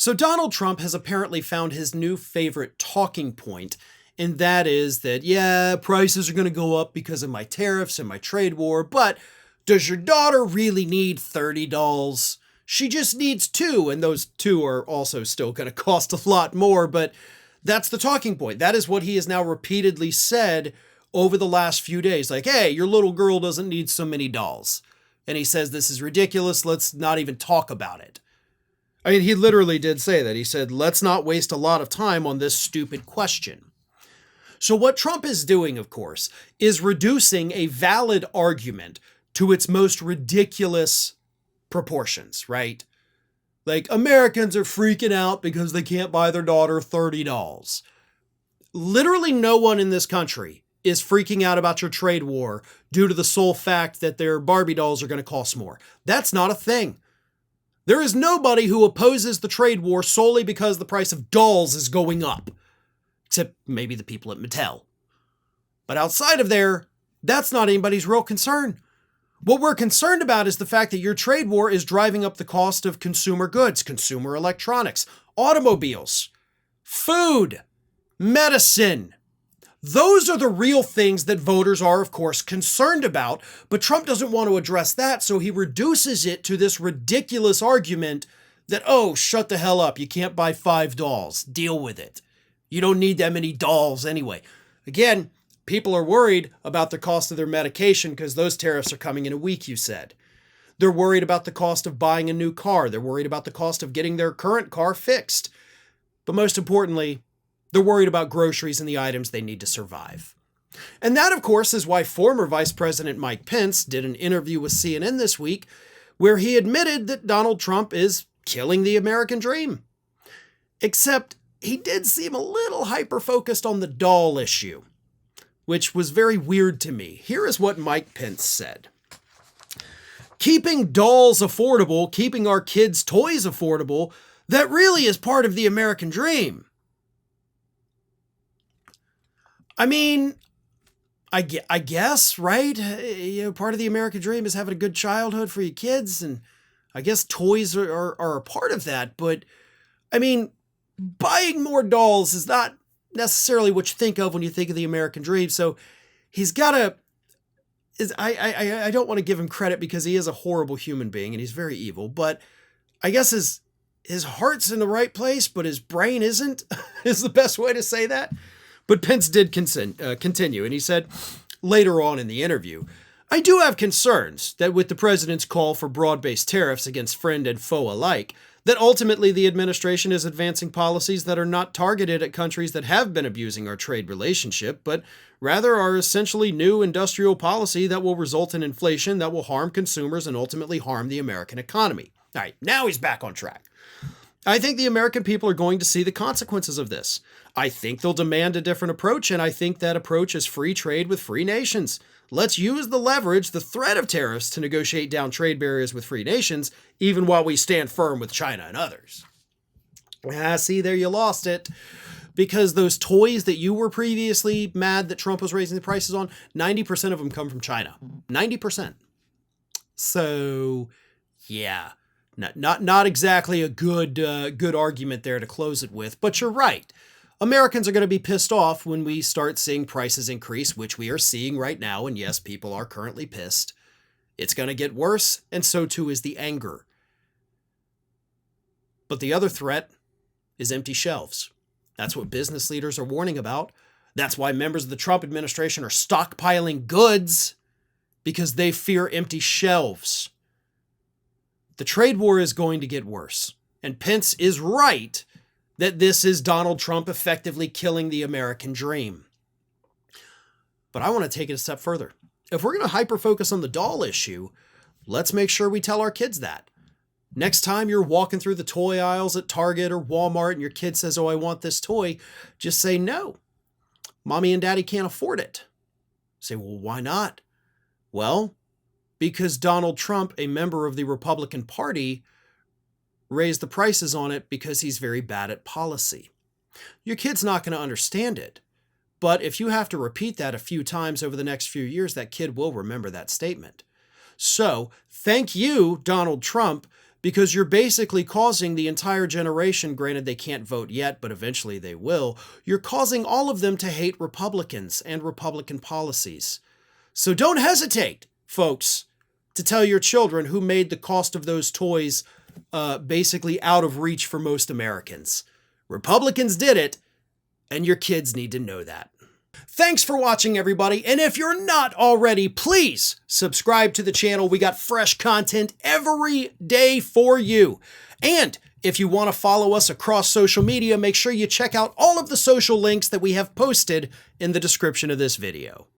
So Donald Trump has apparently found his new favorite talking point, and that is that, yeah, prices are going to go up because of my tariffs and my trade war, but does your daughter really need $30? She just needs two, and those two are also still going to cost a lot more, but that's the talking point. That is what he has now repeatedly said over the last few days. Like, hey, your little girl doesn't need so many dolls. And he says, this is ridiculous. Let's not even talk about it. I mean, he literally did say that. He said, let's not waste a lot of time on this stupid question. So what Trump is doing, of course, is reducing a valid argument to its most ridiculous proportions, right? Like, Americans are freaking out because they can't buy their daughter $30. Literally no one in this country is freaking out about your trade war due to the sole fact that their Barbie dolls are going to cost more. That's not a thing. There is nobody who opposes the trade war solely because the price of dolls is going up. Except maybe the people at Mattel. But outside of there, that's not anybody's real concern. What we're concerned about is the fact that your trade war is driving up the cost of consumer goods, consumer electronics, automobiles, food, medicine. Those are the real things that voters are, of course, concerned about, but Trump doesn't want to address that, so he reduces it to this ridiculous argument that, oh, shut the hell up, you can't buy 5 dolls, deal with it. You don't need that many dolls anyway. Again, people are worried about the cost of their medication because those tariffs are coming in a week, you said. They're worried about the cost of buying a new car. They're worried about the cost of getting their current car fixed. But most importantly, they're worried about groceries and the items they need to survive. And that, of course, is why former Vice President Mike Pence did an interview with CNN this week where he admitted that Donald Trump is killing the American dream. Except he did seem a little hyper-focused on the doll issue, which was very weird to me. Here is what Mike Pence said. Keeping dolls affordable, keeping our kids' toys affordable, that really is part of the American dream. I mean, I guess, right? You know, part of the American dream is having a good childhood for your kids, and I guess toys are a part of that. But, I mean, buying more dolls is not necessarily what you think of when you think of the American dream. So he's got to... I don't want to give him credit because he is a horrible human being and he's very evil, but I guess his heart's in the right place, but his brain isn't, is the best way to say that. But Pence did continue, and he said later on in the interview, I do have concerns that with the president's call for broad-based tariffs against friend and foe alike, that ultimately the administration is advancing policies that are not targeted at countries that have been abusing our trade relationship, but rather are essentially new industrial policy that will result in inflation that will harm consumers and ultimately harm the American economy. All right, now he's back on track. I think the American people are going to see the consequences of this. I think they'll demand a different approach, and I think that approach is free trade with free nations. Let's use the leverage, the threat of tariffs, to negotiate down trade barriers with free nations, even while we stand firm with China and others. See, there you lost it. Because those toys that you were previously mad that Trump was raising the prices on, 90% of them come from China. 90%. So, yeah. Not exactly a good argument there to close it with, but you're right. Americans are going to be pissed off when we start seeing prices increase, which we are seeing right now, and yes, people are currently pissed. It's going to get worse, and so too is the anger. But the other threat is empty shelves. That's what business leaders are warning about. That's why members of the Trump administration are stockpiling goods, because they fear empty shelves. The trade war is going to get worse. And Pence is right that this is Donald Trump effectively killing the American dream. But I want to take it a step further. If we're going to hyper-focus on the doll issue, let's make sure we tell our kids that. Next time you're walking through the toy aisles at Target or Walmart and your kid says, oh, I want this toy, just say no. Mommy and daddy can't afford it. Say, well, why not? Well, because Donald Trump, a member of the Republican Party, raised the prices on it because he's very bad at policy. Your kid's not going to understand it. But if you have to repeat that a few times over the next few years, that kid will remember that statement. So, thank you, Donald Trump, because you're basically causing the entire generation, granted they can't vote yet, but eventually they will, you're causing all of them to hate Republicans and Republican policies. So don't hesitate, folks, to tell your children who made the cost of those toys basically out of reach for most Americans. Republicans did it, and your kids need to know that. Thanks for watching, everybody, and if you're not already, please subscribe to the channel. We got fresh content every day for you. And if you want to follow us across social media, make sure you check out all of the social links that we have posted in the description of this video.